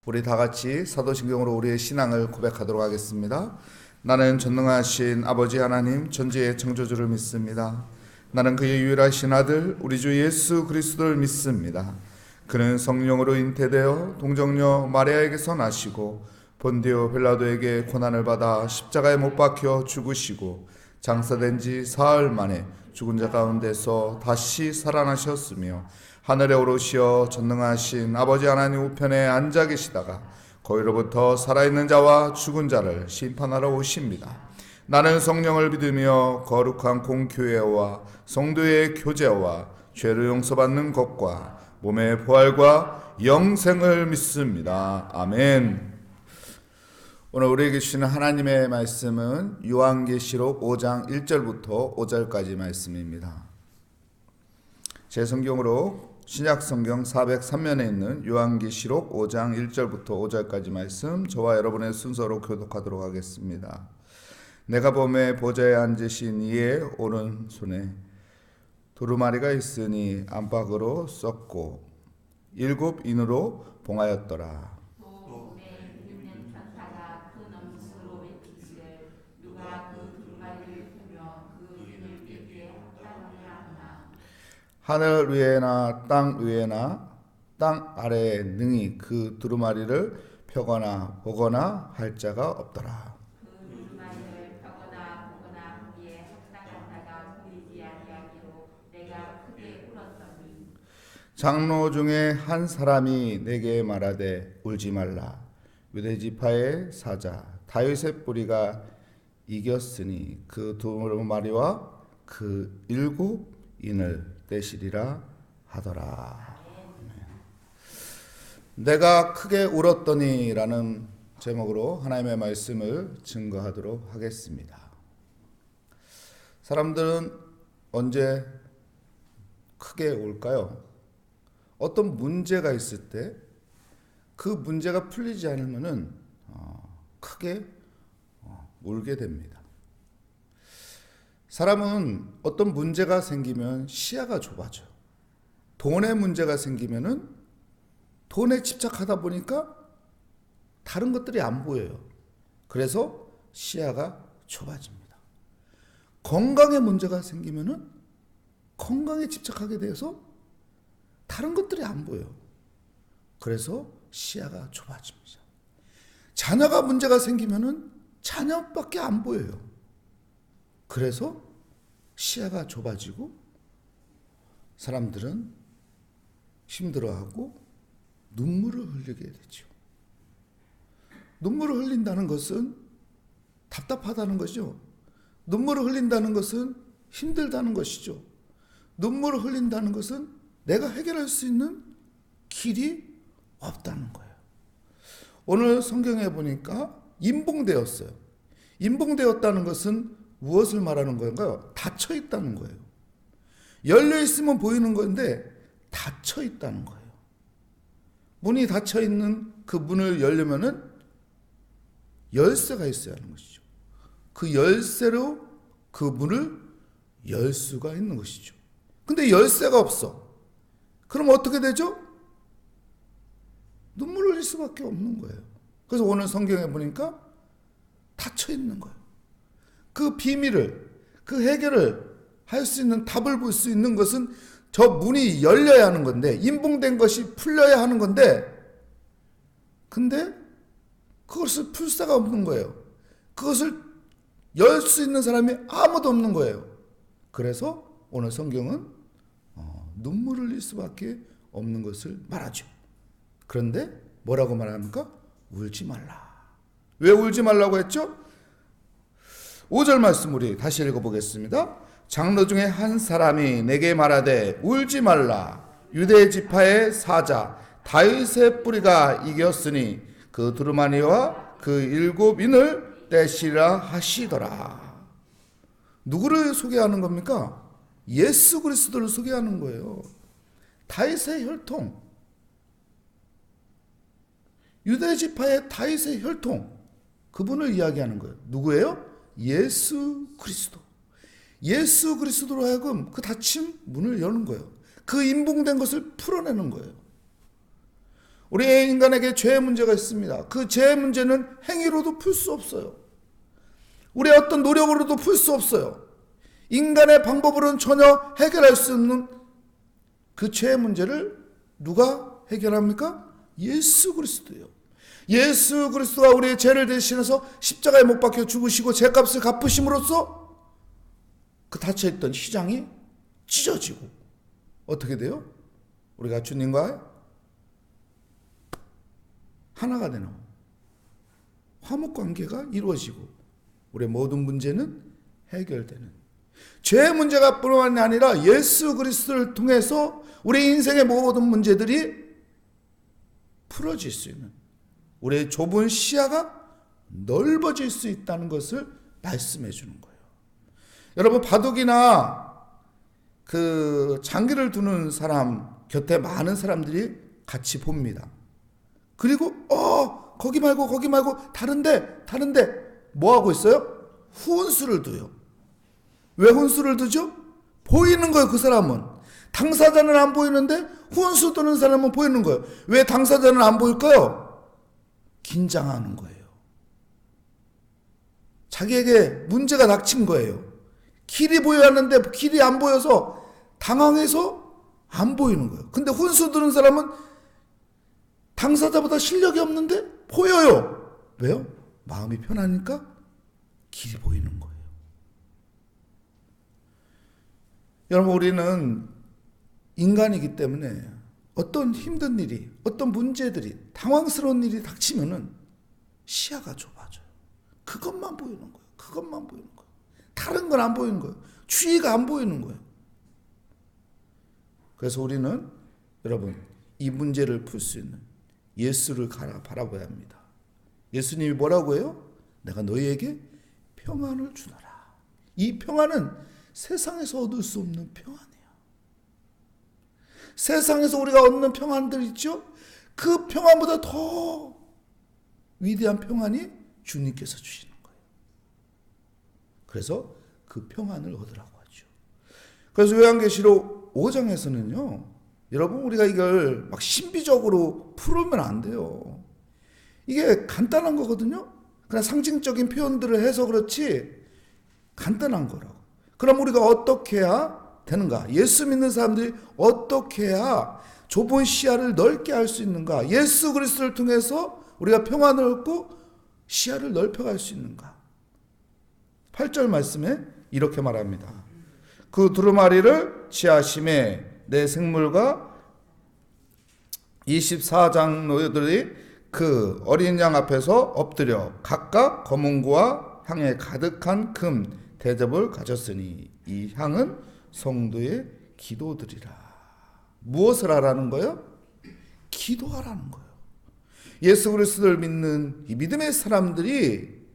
우리 다 같이 사도신경으로 우리의 신앙을 고백하도록 하겠습니다. 나는 전능하신 아버지 하나님 전지의 창조주를 믿습니다. 나는 그의 유일하신 아들 우리 주 예수 그리스도를 믿습니다. 그는 성령으로 잉태되어 동정녀 마리아에게서 나시고 본디오 빌라도에게 고난을 받아 십자가에 못 박혀 죽으시고 장사된 지 사흘 만에 죽은 자 가운데서 다시 살아나셨으며 하늘에 오르시어 전능하신 아버지 하나님 우편에 앉아 계시다가 거기로부터 살아있는 자와 죽은 자를 심판하러 오십니다. 나는 성령을 믿으며 거룩한 공교회와 성도의 교제와 죄를 용서받는 것과 몸의 부활과 영생을 믿습니다. 아멘. 오늘 우리에게 주시는 하나님의 말씀은 요한계시록 5장 1절부터 5절까지 말씀입니다. 제 성경으로 신약성경 403면에 있는 요한계시록 5장 1절부터 5절까지 말씀, 저와 여러분의 순서로 교독하도록 하겠습니다. 내가 보매 보좌에 앉으신 이의 오른손에 두루마리가 있으니 안팎으로 썩고 7인으로 봉하였더라. 하늘 위에나 땅 위에나 땅 아래에 능히 그 두루마리를 펴거나 보거나 할 자가 없더라. 그 두루마리를 펴거나 보거나 하기에 합당한 자가 보이지 아니하기로 내가 크게 울었더니 장로 중에 한 사람이 내게 말하되 울지 말라. 유대지파의 사자 다윗의 뿌리가 이겼으니 그 두루마리와 그 7인을 떼시리라 하더라. 내가 크게 울었더니 라는 제목으로 하나님의 말씀을 증거하도록 하겠습니다. 사람들은 언제 크게 울까요? 어떤 문제가 있을 때 그 문제가 풀리지 않으면 크게 울게 됩니다. 사람은 어떤 문제가 생기면 시야가 좁아져요. 돈의 문제가 생기면은 돈에 집착하다 보니까 다른 것들이 안 보여요. 그래서 시야가 좁아집니다. 건강의 문제가 생기면은 건강에 집착하게 돼서 다른 것들이 안 보여요. 그래서 시야가 좁아집니다. 자녀가 문제가 생기면은 자녀밖에 안 보여요. 그래서 시야가 좁아지고 사람들은 힘들어하고 눈물을 흘리게 되죠. 눈물을 흘린다는 것은 답답하다는 것이죠. 눈물을 흘린다는 것은 힘들다는 것이죠. 눈물을 흘린다는 것은 내가 해결할 수 있는 길이 없다는 거예요. 오늘 성경에 보니까 임봉되었어요. 임봉되었다는 것은 무엇을 말하는 건가요? 닫혀 있다는 거예요. 열려 있으면 보이는 건데 닫혀 있다는 거예요. 문이 닫혀 있는 그 문을 열려면은 열쇠가 있어야 하는 것이죠. 그 열쇠로 그 문을 열 수가 있는 것이죠. 근데 열쇠가 없어. 그럼 어떻게 되죠? 눈물을 흘릴 수밖에 없는 거예요. 그래서 오늘 성경에 보니까 닫혀 있는 거예요. 그 비밀을, 그 해결을 할 수 있는 답을 볼 수 있는 것은 저 문이 열려야 하는 건데, 임봉된 것이 풀려야 하는 건데, 근데 그것을 풀 수가 없는 거예요. 그것을 열 수 있는 사람이 아무도 없는 거예요. 그래서 오늘 성경은 눈물을 흘릴 수밖에 없는 것을 말하죠. 그런데 뭐라고 말합니까? 울지 말라. 왜 울지 말라고 했죠? 5절 말씀 우리 다시 읽어보겠습니다. 장로 중에 한 사람이 내게 말하되 울지 말라. 유대 지파의 사자 다윗의 뿌리가 이겼으니 그 두루마리와 그 7인을 떼시라 하시더라. 누구를 소개하는 겁니까? 예수 그리스도를 소개하는 거예요. 다윗의 혈통, 유대 지파의 다윗의 혈통, 그분을 이야기하는 거예요. 누구예요? 예수 그리스도. 예수 그리스도로 하여금 그 닫힌 문을 여는 거예요. 그 임봉된 것을 풀어내는 거예요. 우리 인간에게 죄의 문제가 있습니다. 그 죄의 문제는 행위로도 풀 수 없어요. 우리의 어떤 노력으로도 풀 수 없어요. 인간의 방법으로는 전혀 해결할 수 없는 그 죄의 문제를 누가 해결합니까? 예수 그리스도예요. 예수 그리스도가 우리의 죄를 대신해서 십자가에 못 박혀 죽으시고 죄값을 갚으심으로써 그 닫혀있던 휘장이 찢어지고 어떻게 돼요? 우리가 주님과 하나가 되는 화목관계가 이루어지고 우리의 모든 문제는 해결되는, 죄의 문제가 뿐만이 아니라 예수 그리스도를 통해서 우리 인생의 모든 문제들이 풀어질 수 있는, 우리의 좁은 시야가 넓어질 수 있다는 것을 말씀해 주는 거예요. 여러분, 바둑이나 그 장기를 두는 사람 곁에 많은 사람들이 같이 봅니다. 그리고 거기 말고 다른데 뭐 하고 있어요? 훈수를 둬요. 왜 훈수를 두죠? 보이는 거예요. 그 사람은 당사자는 안 보이는데 훈수 두는 사람은 보이는 거예요. 왜 당사자는 안 보일까요? 긴장하는 거예요. 자기에게 문제가 닥친 거예요. 길이 보여야 하는데 길이 안 보여서 당황해서 안 보이는 거예요. 근데 훈수 두는 사람은 당사자보다 실력이 없는데 보여요. 왜요? 마음이 편하니까 길이 보이는 거예요. 여러분, 우리는 인간이기 때문에 어떤 힘든 일이, 어떤 문제들이, 당황스러운 일이 닥치면은 시야가 좁아져요. 그것만 보이는 거예요. 그것만 보이는 거예요. 다른 건 안 보이는 거예요. 주위가 안 보이는 거예요. 그래서 우리는 여러분, 이 문제를 풀 수 있는 예수를 바라봐야 합니다. 예수님이 뭐라고 해요? 내가 너희에게 평안을 주노라. 이 평안은 세상에서 얻을 수 없는 평안이에요. 세상에서 우리가 얻는 평안들 있죠? 그 평안보다 더 위대한 평안이 주님께서 주시는 거예요. 그래서 그 평안을 얻으라고 하죠. 그래서 요한계시록 5장에서는요, 여러분, 우리가 이걸 막 신비적으로 풀으면 안 돼요. 이게 간단한 거거든요. 그냥 상징적인 표현들을 해서 그렇지 간단한 거라고. 그럼 우리가 어떻게 해야 되는가? 예수 믿는 사람들이 어떻게 해야 좁은 시야를 넓게 할 수 있는가? 예수 그리스도를 통해서 우리가 평안을 얻고 시야를 넓혀갈 수 있는가? 8절 말씀에 이렇게 말합니다. 그 두루마리를 취하심에 내 생물과 24장로들이 그 어린 양 앞에서 엎드려 각각 검은고와 향에 가득한 금 대접을 가졌으니 이 향은 성도의 기도드리라. 무엇을 하라는 거예요? 기도하라는 거예요. 예수 그리스도를 믿는 이 믿음의 사람들이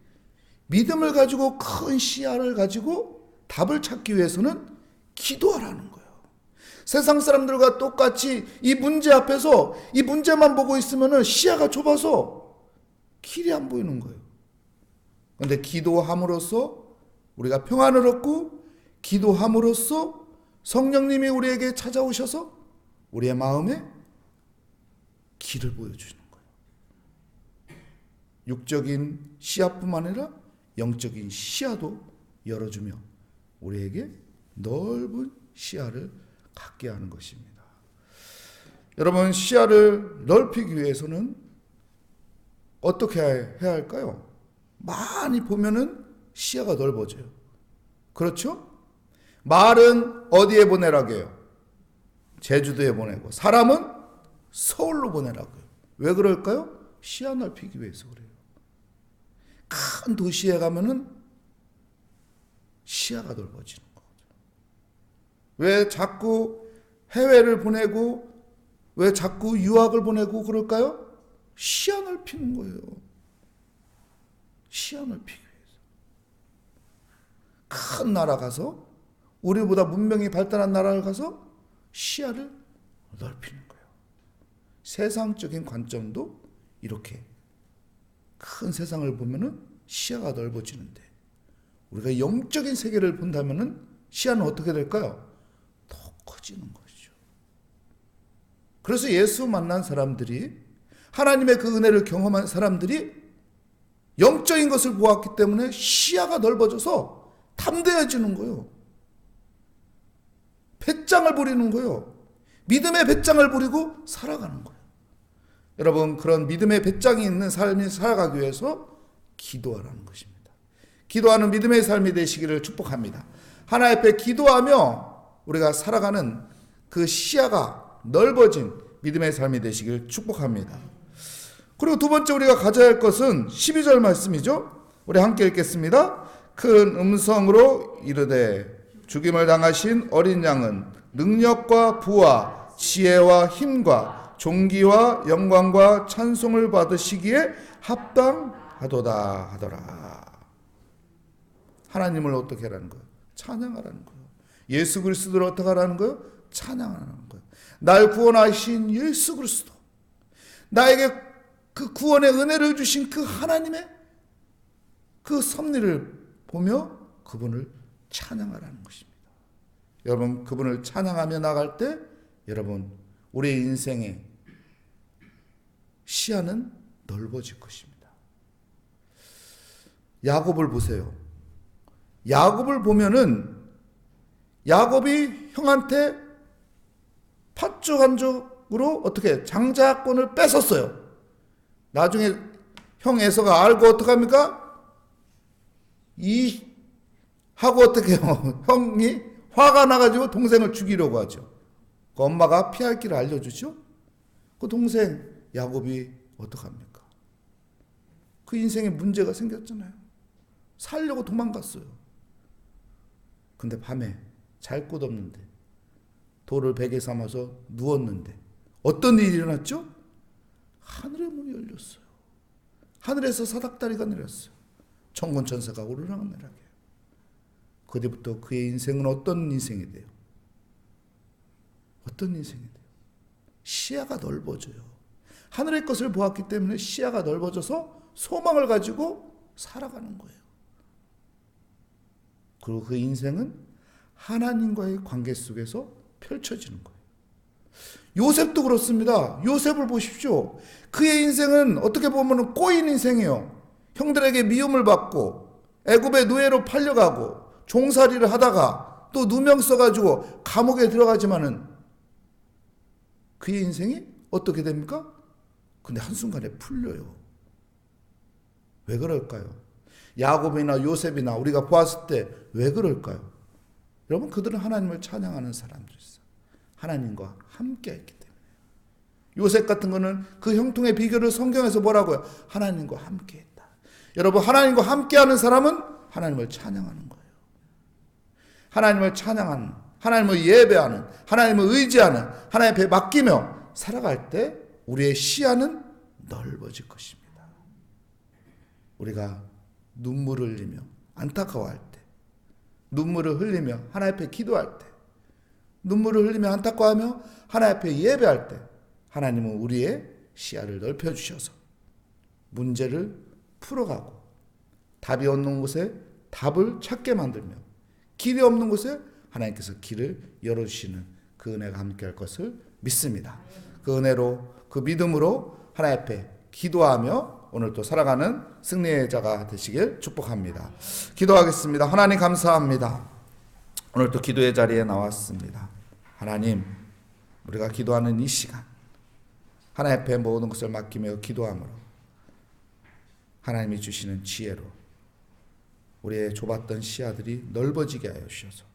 믿음을 가지고 큰 시야를 가지고 답을 찾기 위해서는 기도하라는 거예요. 세상 사람들과 똑같이 이 문제 앞에서 이 문제만 보고 있으면 시야가 좁아서 길이 안 보이는 거예요. 그런데 기도함으로써 우리가 평안을 얻고, 기도함으로써 성령님이 우리에게 찾아오셔서 우리의 마음에 길을 보여주시는 거예요. 육적인 시야뿐만 아니라 영적인 시야도 열어주며 우리에게 넓은 시야를 갖게 하는 것입니다. 여러분, 시야를 넓히기 위해서는 어떻게 해야 할까요? 많이 보면은 시야가 넓어져요. 그렇죠? 말은 어디에 보내라고 해요? 제주도에 보내고, 사람은 서울로 보내라고 해요. 왜 그럴까요? 시야 넓히기 위해서 그래요. 큰 도시에 가면은 시야가 넓어지는 거죠. 왜 자꾸 해외를 보내고, 왜 자꾸 유학을 보내고 그럴까요? 시야 넓히는 거예요. 시야 넓히기 위해서. 큰 나라 가서, 우리보다 문명이 발달한 나라를 가서 시야를 넓히는 거예요. 세상적인 관점도 이렇게 큰 세상을 보면은 시야가 넓어지는데, 우리가 영적인 세계를 본다면은 시야는 어떻게 될까요? 더 커지는 것이죠. 그래서 예수 만난 사람들이 하나님의 그 은혜를 경험한 사람들이 영적인 것을 보았기 때문에 시야가 넓어져서 담대해지는 거예요. 배짱을 부리는 거예요. 믿음의 배짱을 부리고 살아가는 거예요. 여러분, 그런 믿음의 배짱이 있는 삶을 살아가기 위해서 기도하라는 것입니다. 기도하는 믿음의 삶이 되시기를 축복합니다. 하나님 앞에 기도하며 우리가 살아가는 그 시야가 넓어진 믿음의 삶이 되시기를 축복합니다. 그리고 두 번째 우리가 가져야 할 것은 12절 말씀이죠. 우리 함께 읽겠습니다. 큰 음성으로 이르되 죽임을 당하신 어린 양은 능력과 부와 지혜와 힘과 존귀와 영광과 찬송을 받으시기에 합당하도다 하더라. 하나님을 어떻게 하라는 거예요? 찬양하라는 거예요. 예수 그리스도를 어떻게 하라는 거예요? 찬양하라는 거예요. 날 구원하신 예수 그리스도, 나에게 그 구원의 은혜를 주신 그 하나님의 그 섭리를 보며 그분을 찬양하라는 것입니다. 여러분, 그분을 찬양하며 나갈 때 여러분, 우리의 인생의 시야는 넓어질 것입니다. 야곱을 보세요. 야곱을 보면은 야곱이 형한테 팥죽한죽으로 어떻게 장자권을 뺏었어요. 나중에 형 에서가 알고 어떡합니까? 하고 어떻게 해요? 형이 화가 나가지고 동생을 죽이려고 하죠. 그 엄마가 피할 길을 알려주죠. 그 동생 야곱이 어떡합니까? 그 인생에 문제가 생겼잖아요. 살려고 도망갔어요. 근데 밤에 잘 곳 없는데 돌을 베개 삼아서 누웠는데 어떤 일이 일어났죠? 하늘의 문이 열렸어요. 하늘에서 사닥다리가 내렸어요. 천군 천사가 오르락내락해요. 그 뒤부터 그의 인생은 어떤 인생이 돼요? 어떤 인생이 돼요? 시야가 넓어져요. 하늘의 것을 보았기 때문에 시야가 넓어져서 소망을 가지고 살아가는 거예요. 그리고 그 인생은 하나님과의 관계 속에서 펼쳐지는 거예요. 요셉도 그렇습니다. 요셉을 보십시오. 그의 인생은 어떻게 보면 꼬인 인생이에요. 형들에게 미움을 받고 애굽의 노예로 팔려가고 종살이를 하다가 또 누명 써가지고 감옥에 들어가지만은 그의 인생이 어떻게 됩니까? 근데 한순간에 풀려요. 왜 그럴까요? 야곱이나 요셉이나 우리가 보았을 때 왜 그럴까요? 여러분, 그들은 하나님을 찬양하는 사람들이었어요. 하나님과 함께 했기 때문에. 요셉 같은 거는 그 형통의 비결을 성경에서 뭐라고요? 하나님과 함께 했다. 여러분, 하나님과 함께하는 사람은 하나님을 찬양하는 거예요. 하나님을 찬양하는, 하나님을 예배하는, 하나님을 의지하는, 하나님 앞에 맡기며 살아갈 때 우리의 시야는 넓어질 것입니다. 우리가 눈물을 흘리며 안타까워할 때, 눈물을 흘리며 하나님 앞에 기도할 때, 눈물을 흘리며 안타까워하며 하나님 앞에 예배할 때 하나님은 우리의 시야를 넓혀주셔서 문제를 풀어가고 답이 없는 곳에 답을 찾게 만들며 길이 없는 곳에 하나님께서 길을 열어주시는 그 은혜가 함께할 것을 믿습니다. 그 은혜로, 그 믿음으로 하나님 앞에 기도하며 오늘 또 살아가는 승리의 자가 되시길 축복합니다. 기도하겠습니다. 하나님 감사합니다. 오늘 또 기도의 자리에 나왔습니다. 하나님, 우리가 기도하는 이 시간 하나님 앞에 모든 것을 맡기며 기도함으로 하나님이 주시는 지혜로 우리의 좁았던 시야들이 넓어지게 하여 주셔서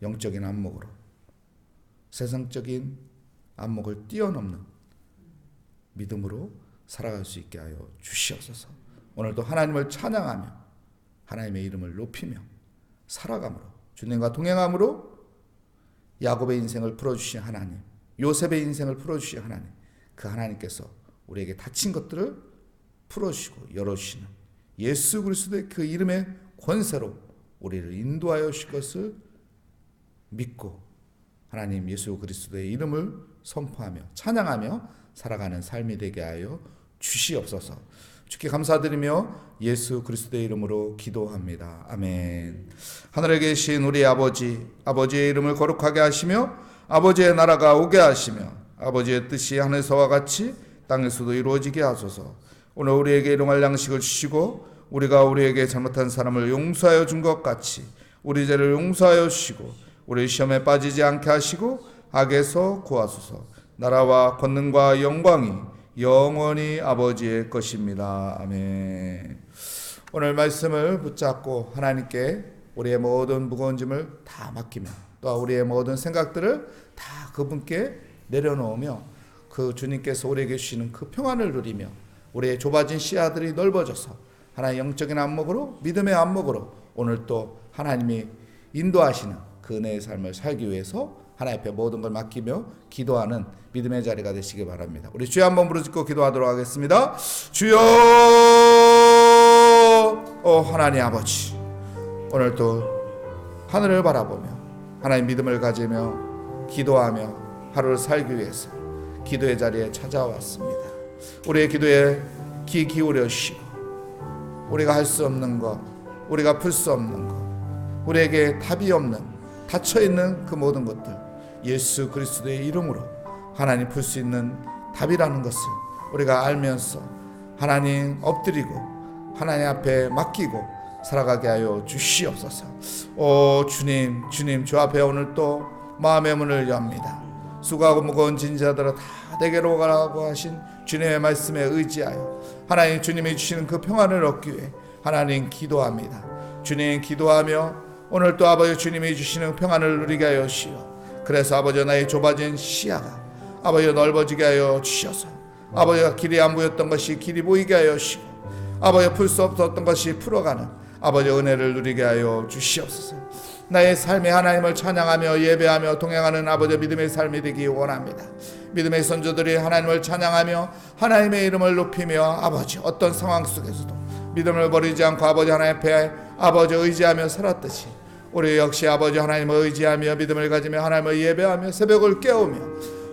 영적인 안목으로 세상적인 안목을 뛰어넘는 믿음으로 살아갈 수 있게 하여 주시옵소서. 오늘도 하나님을 찬양하며 하나님의 이름을 높이며 살아감으로 주님과 동행함으로 야곱의 인생을 풀어주신 하나님, 요셉의 인생을 풀어주신 하나님, 그 하나님께서 우리에게 닫힌 것들을 풀어주시고 열어주시는 예수 그리스도의 그 이름의 권세로 우리를 인도하여 주실 것을 믿고 하나님 예수 그리스도의 이름을 선포하며 찬양하며 살아가는 삶이 되게 하여 주시옵소서. 주께 감사드리며 예수 그리스도의 이름으로 기도합니다. 아멘. 하늘에 계신 우리 아버지, 아버지의 이름을 거룩하게 하시며 아버지의 나라가 오게 하시며 아버지의 뜻이 하늘에서와 같이 땅에서도 이루어지게 하소서. 오늘 우리에게 일용할 양식을 주시고 우리가 우리에게 잘못한 사람을 용서하여 준 것 같이 우리 죄를 용서하여 주시고 우리 시험에 빠지지 않게 하시고 악에서 구하소서. 나라와 권능과 영광이 영원히 아버지의 것입니다. 아멘. 오늘 말씀을 붙잡고 하나님께 우리의 모든 무거운 짐을 다 맡기며 또 우리의 모든 생각들을 다 그분께 내려놓으며 그 주님께서 우리에게 주시는 그 평안을 누리며 우리의 좁아진 시야들이 넓어져서 하나님의 영적인 안목으로 믿음의 안목으로 오늘 또 하나님이 인도하시는 그 은혜의 삶을 살기 위해서 하나님 앞에 모든 걸 맡기며 기도하는 믿음의 자리가 되시기 바랍니다. 우리 주여 한번 부르짖고 기도하도록 하겠습니다. 주여 하나님 아버지, 오늘 또 하늘을 바라보며 하나님 믿음을 가지며 기도하며 하루를 살기 위해서 기도의 자리에 찾아왔습니다. 우리의 기도에 귀 기울여 주시고 우리가 할 수 없는 것, 우리가 풀 수 없는 것, 우리에게 답이 없는 닫혀있는 그 모든 것들 예수 그리스도의 이름으로 하나님 풀 수 있는 답이라는 것을 우리가 알면서 하나님 엎드리고 하나님 앞에 맡기고 살아가게 하여 주시옵소서. 주님 주 앞에 오늘 또 마음의 문을 엽니다. 수고하고 무거운 진자들아 다 내게로 가라고 하신 주님의 말씀에 의지하여 하나님 주님이 주시는 그 평안을 얻기 위해 하나님 기도합니다. 주님 기도하며 오늘 또 아버지 주님이 주시는 평안을 누리게 하여 주시오. 그래서 아버지 나의 좁아진 시야가 아버지 넓어지게 하여 주셔서 아버지가 길이 안 보였던 것이 길이 보이게 하여 주시고 아버지 풀 수 없었던 것이 풀어가는 아버지 은혜를 누리게 하여 주시옵소서. 나의 삶에 하나님을 찬양하며 예배하며 동행하는 아버지 믿음의 삶이 되기 원합니다. 믿음의 선조들이 하나님을 찬양하며 하나님의 이름을 높이며 아버지 어떤 상황 속에서도 믿음을 버리지 않고 아버지 하나님 앞에 아버지 의지하며 살았듯이 우리 역시 아버지 하나님을 의지하며 믿음을 가지며 하나님을 예배하며 새벽을 깨우며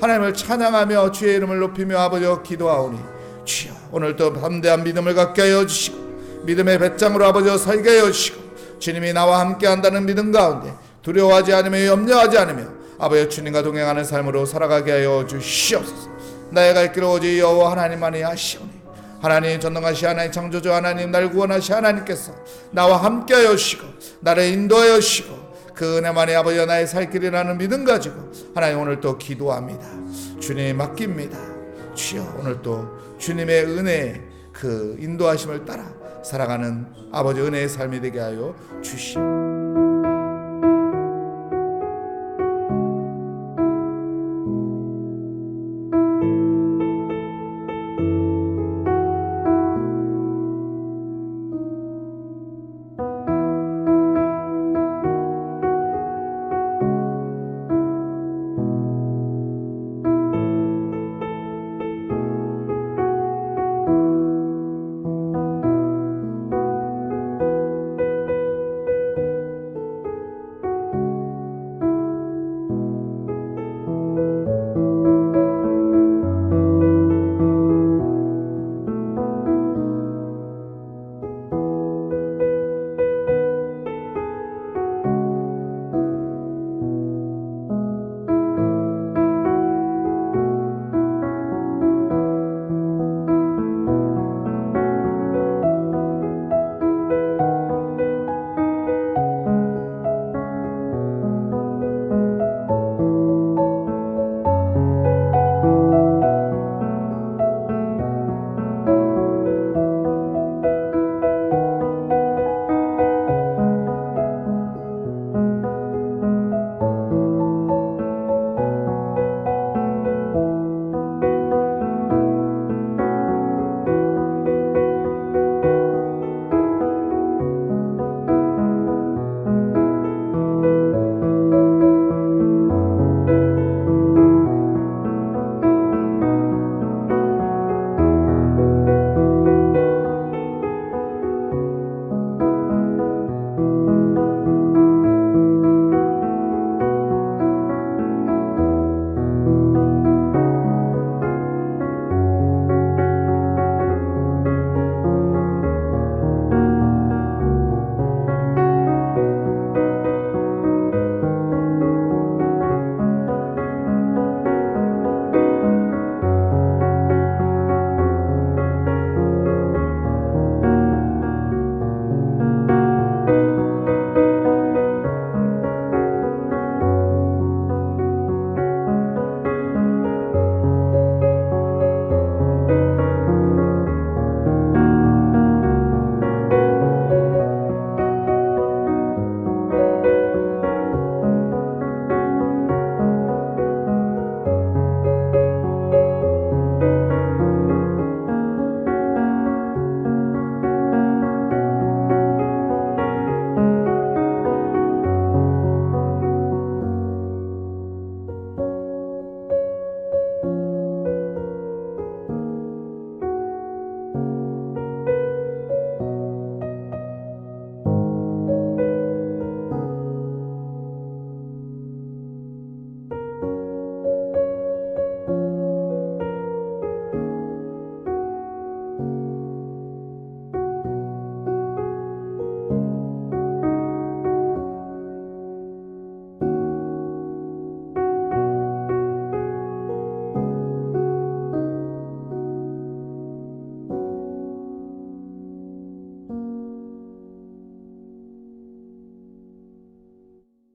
하나님을 찬양하며 주의 이름을 높이며 아버지와 기도하오니 주여 오늘도 담대한 믿음을 갖게 하여 주시고 믿음의 배짱으로 아버지와 살게 하여 주시고 주님이 나와 함께 한다는 믿음 가운데 두려워하지 않으며 염려하지 않으며 아버지 주님과 동행하는 삶으로 살아가게 하여 주시옵소서. 나의 갈 길을 오직 여호와 하나님만이 아시오니 하나님 전능하신 하나님 창조주 하나님 날 구원하신 하나님께서 나와 함께 하여 주시고 나를 인도하여 주시고 그 은혜만이 아버지 나의 살 길이라는 믿음 가지고 하나님 오늘 또 기도합니다. 주님 맡깁니다. 주여 오늘 또 주님의 은혜의 그 인도하심을 따라 살아가는 아버지 은혜의 삶이 되게 하여 주시옵소서.